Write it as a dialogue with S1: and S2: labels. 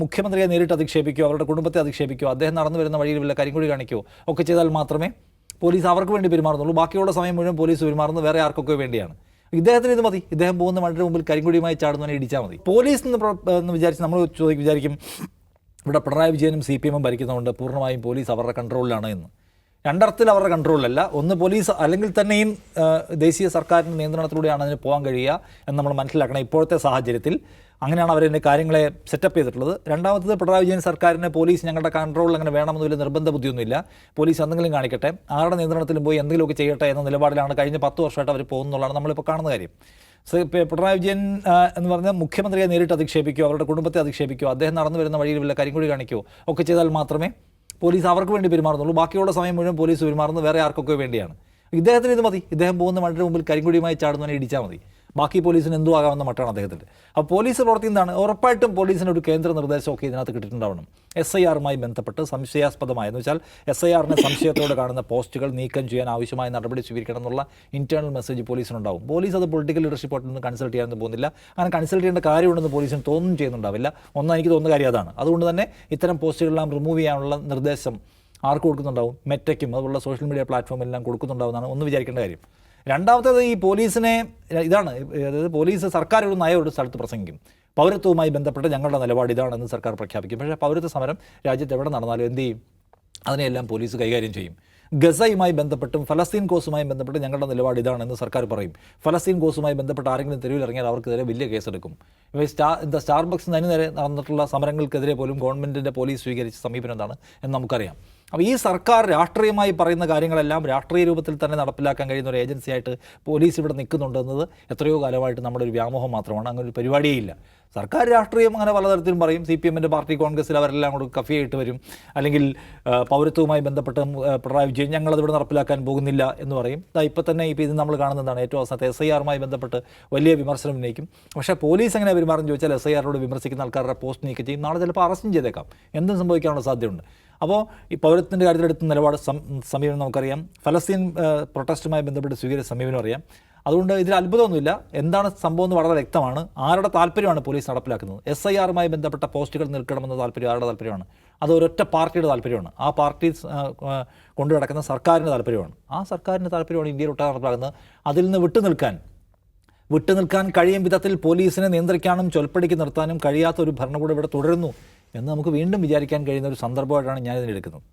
S1: മുഖ്യമന്ത്രിയെ നേരിട്ട് അധിക്ഷേപിക്കുകയോ അവരുടെ കുടുംബത്തെ അധിക്ഷേപിക്കുകയോ അദ്ദേഹം നടന്നു വരുന്ന വഴിയിൽ വല്ല കരിങ്കൊടി കാണിക്കുകയോ ഒക്കെ ചെയ്താൽ മാത്രമേ പോലീസ് അവർക്ക് വേണ്ടി പെരുമാറുന്നുള്ളൂ. ബാക്കിയുള്ള സമയം മുഴുവൻ പോലീസ് പെരുമാറുന്നത് വേറെ ആർക്കൊക്കെ വേണ്ടിയാണ്. ഇദ്ദേഹത്തിന് ഇത് മതി. ഇദ്ദേഹം പോകുന്ന വണ്ടിയുടെ മുമ്പിൽ കരിങ്കൊടിയുമായി ചാടുന്നതിനെ ഇടിച്ചാൽ മതി. പോലീസ് എന്ന് വിചാരിച്ച് നമ്മൾ വിചാരിക്കും ഇവിടെ പിണറായി വിജയനും CPM ഭരിക്കുന്നതുകൊണ്ട് പൂർണ്ണമായും പോലീസ് അവരുടെ കൺട്രോളിലാണ് എന്ന്. രണ്ടർത്ഥത്തിൽ അവരുടെ കൺട്രോളിലല്ല. ഒന്ന്, പോലീസ് അല്ലെങ്കിൽ തന്നെയും ദേശീയ സർക്കാരിൻ്റെ നിയന്ത്രണത്തിലൂടെയാണ് അതിന് പോകാൻ കഴിയുക എന്ന് നമ്മൾ മനസ്സിലാക്കണം. ഇപ്പോഴത്തെ സാഹചര്യത്തിൽ അങ്ങനെയാണ് അവരെന്നെ കാര്യങ്ങളെ സെറ്റപ്പ് ചെയ്തിട്ടുള്ളത്. രണ്ടാമത്തത്, പിണറായി വിജയൻ സർക്കാരിന് പോലീസ് ഞങ്ങളുടെ കൺട്രോളിൽ അങ്ങനെ വേണമെന്ന് വലിയ നിർബന്ധ ബുദ്ധിയൊന്നുമില്ല. പോലീസ് എന്തെങ്കിലും കാണിക്കട്ടെ, ആരുടെ നിയന്ത്രണത്തിലും പോയി എന്തെങ്കിലുമൊക്കെ ചെയ്യട്ടെ എന്ന നിലപാടിലാണ് കഴിഞ്ഞ 10 വർഷമായിട്ട് അവർ പോകുന്നുള്ളതാണ് നമ്മളിപ്പോൾ കാണുന്ന കാര്യം. പിണറായി വിജയൻ എന്ന് പറഞ്ഞാൽ മുഖ്യമന്ത്രിയെ നേരിട്ട് അധിക്ഷേപിക്കുകയോ അവരുടെ കുടുംബത്തെ അധിക്ഷേപിക്കുകയോ അദ്ദേഹം നടന്നു വരുന്ന വഴിയിൽ വല്ല കരിങ്കൊടി കാണിക്കുകയോ ഒക്കെ ചെയ്താൽ മാത്രമേ പോലീസ് അവർക്ക് വേണ്ടി പെരുമാറുന്നുള്ളൂ. ബാക്കിയുള്ള സമയം മുഴുവൻ പോലീസ് പെരുമാറുന്നത് വേറെ ആർക്കൊക്കെ വേണ്ടിയാണ്. ഇദ്ദേഹത്തിന് ഇത് മതി. ഇദ്ദേഹം പോകുന്ന വണ്ടിയുടെ മുമ്പിൽ കരിങ്കൊടിയുമായി ചാടുന്നതിനെ ഇടിച്ചാൽ മതി. ബാക്കി പോലീസിന് എന്തു ആകാവുന്ന മട്ടാണ് അദ്ദേഹത്തിൻ്റെ. അപ്പോൾ പോലീസ് പ്രവർത്തിക്കുന്നതാണ്. ഉറപ്പായിട്ടും പോലീസിന് ഒരു കേന്ദ്ര നിർദ്ദേശമൊക്കെ ഇതിനകത്ത് കിട്ടിയിട്ടുണ്ടാവണം. SIR-മായി ബന്ധപ്പെട്ട് സംശയാസ്പദമായെന്ന് വെച്ചാൽ SIR-നെ സംശയത്തോടെ കാണുന്ന പോസ്റ്റുകൾ നീക്കം ചെയ്യാൻ ആവശ്യമായ നടപടി സ്വീകരിക്കണം എന്നുള്ള ഇൻറ്റേർണൽ മെസ്സേജ് പോലീസിനുണ്ടാവും. പോലീസ് അത് പൊളിറ്റിക്കൽ ലീഡർഷിപ്പായിട്ടൊന്നും കൺസൾട്ട് ചെയ്യാനൊന്നും പോകുന്നില്ല. അങ്ങനെ കൺസൾട്ട് ചെയ്യേണ്ട കാര്യമുണ്ടെന്ന് പോലീസിന് തോന്നുന്നു ചെയ്യുന്നുണ്ടാവില്ല. എനിക്ക് തോന്നുന്ന കാര്യം അതാണ്. അതുകൊണ്ട് തന്നെ ഇത്തരം പോസ്റ്റുകളെല്ലാം റിമൂവ് ചെയ്യാനുള്ള നിർദ്ദേശം ആർക്ക് കൊടുക്കുന്നുണ്ടാവും? മെറ്റയ്ക്കും അതുപോലുള്ള സോഷ്യൽ മീഡിയ പ്ലാറ്റ്ഫോമിലെല്ലാം കൊടുക്കുന്നുണ്ടാവുന്നതാണ് ഒന്ന് വിചാരിക്കേണ്ട കാര്യം. രണ്ടാമത്തേത്, ഈ പോലീസിനെ ഇതാണ്, അതായത് പോലീസ് സർക്കാർ ഒരു നയം ഒരു സ്ഥലത്ത് പ്രസംഗിക്കും. പൗരത്വവുമായി ബന്ധപ്പെട്ട് ഞങ്ങളുടെ നിലപാട് ഇതാണെന്ന് സർക്കാർ പ്രഖ്യാപിക്കും. പക്ഷേ പൗരത്വ സമരം രാജ്യത്ത് എവിടെ നടന്നാലും എന്ത് ചെയ്യും? അതിനെയെല്ലാം പോലീസ് കൈകാര്യം ചെയ്യും. ഗസയുമായി ബന്ധപ്പെട്ടും ഫലസ്തീൻ കോസുമായി ബന്ധപ്പെട്ട് ഞങ്ങളുടെ നിലപാട് ഇതാണെന്ന് സർക്കാർ പറയും. ഫലസ്തീൻ കോസുമായി ബന്ധപ്പെട്ട് ആരെങ്കിലും തെരുവിൽ ഇറങ്ങിയാൽ അവർക്കെതിരെ വലിയ കേസെടുക്കും. സ്റ്റാർബക്സ് നേരെ നടന്നിട്ടുള്ള സമരങ്ങൾക്കെതിരെ പോലും ഗവൺമെൻറ്റിൻ്റെ പോലീസ് സ്വീകരിച്ച സമീപനം എന്താണ് എന്ന് നമുക്കറിയാം. അപ്പോൾ ഈ സർക്കാർ രാഷ്ട്രീയമായി പറയുന്ന കാര്യങ്ങളെല്ലാം രാഷ്ട്രീയ രൂപത്തിൽ തന്നെ നടപ്പിലാക്കാൻ കഴിയുന്ന ഒരു ഏജൻസിയായിട്ട് പോലീസ് ഇവിടെ നിൽക്കുന്നുണ്ടെന്നത് എത്രയോ കാലമായിട്ട് നമ്മുടെ ഒരു വ്യാമോഹം മാത്രമാണ്. അങ്ങനെ ഒരു പരിപാടിയേ ഇല്ല. സർക്കാർ രാഷ്ട്രീയം അങ്ങനെ പലതരത്തിലും പറയും. CPM-ൻ്റെ പാർട്ടി കോൺഗ്രസ്സിൽ അവരെല്ലാം കൂടെ കഫിയായിട്ട് വരും. അല്ലെങ്കിൽ പൗരത്വവുമായി ബന്ധപ്പെട്ട് പിണറായി വിജയൻ ഞങ്ങളതിവിടെ നടപ്പിലാക്കാൻ പോകുന്നില്ല എന്ന് പറയും. ഇപ്പോൾ തന്നെ ഇത് നമ്മൾ കാണുന്നതാണ്. ഏറ്റവും അവസാനത്തെ SIR-മായി ബന്ധപ്പെട്ട് വലിയ വിമർശനം ഉന്നയിക്കും. പക്ഷേ പോലീസ് എങ്ങനെ പെരുമാറും ചോദിച്ചാൽ SIR-ഓട് വിമർശിക്കുന്ന ആൾക്കാരുടെ പോസ്റ്റ് നീക്കം ചെയ്യും. നാളെ ചിലപ്പോൾ അറസ്റ്റും ചെയ്തേക്കാം. എന്തും സംഭവിക്കാനുള്ള സാധ്യതയുണ്ട്. അപ്പോൾ ഈ പൗരത്തിൻ്റെ കാര്യത്തിലെടുത്ത നിലപാട് സമീപനം നമുക്കറിയാം. ഫലസ്തീൻ പ്രൊട്ടസ്റ്റുമായി ബന്ധപ്പെട്ട് സ്വീകരിച്ച സമീപനം അറിയാം. അതുകൊണ്ട് ഇതിൽ അത്ഭുതമൊന്നുമില്ല. എന്താണ് സംഭവം എന്ന് വളരെ വ്യക്തമാണ്. ആരുടെ താല്പര്യമാണ് പോലീസ് നടപ്പിലാക്കുന്നത്? SIR-മായി ബന്ധപ്പെട്ട പോസ്റ്റുകൾ നിൽക്കണമെന്ന താല്പര്യം ആരുടെ താല്പര്യമാണ്? അത് ഒരൊറ്റ പാർട്ടിയുടെ താല്പര്യമാണ്. ആ പാർട്ടി കൊണ്ടു നടക്കുന്ന സർക്കാരിൻ്റെ താല്പര്യമാണ്. ആ സർക്കാരിൻ്റെ താല്പര്യമാണ് ഇന്ത്യയിൽ ഒട്ടാകെ നടപ്പിലാക്കുന്നത്. അതിൽ നിന്ന് വിട്ടുനിൽക്കാൻ കഴിയും വിധത്തിൽ പോലീസിനെ നിയന്ത്രിക്കാനും ചൊൽപ്പടിക്ക് നിർത്താനും കഴിയാത്ത ഒരു ഭരണകൂടം ഇവിടെ തുടരുന്നു എന്ന് നമുക്ക് വീണ്ടും വിചാരിക്കാൻ കഴിയുന്ന ഒരു സന്ദർഭമായിട്ടാണ് ഞാനിതിനെടുക്കുന്നത്.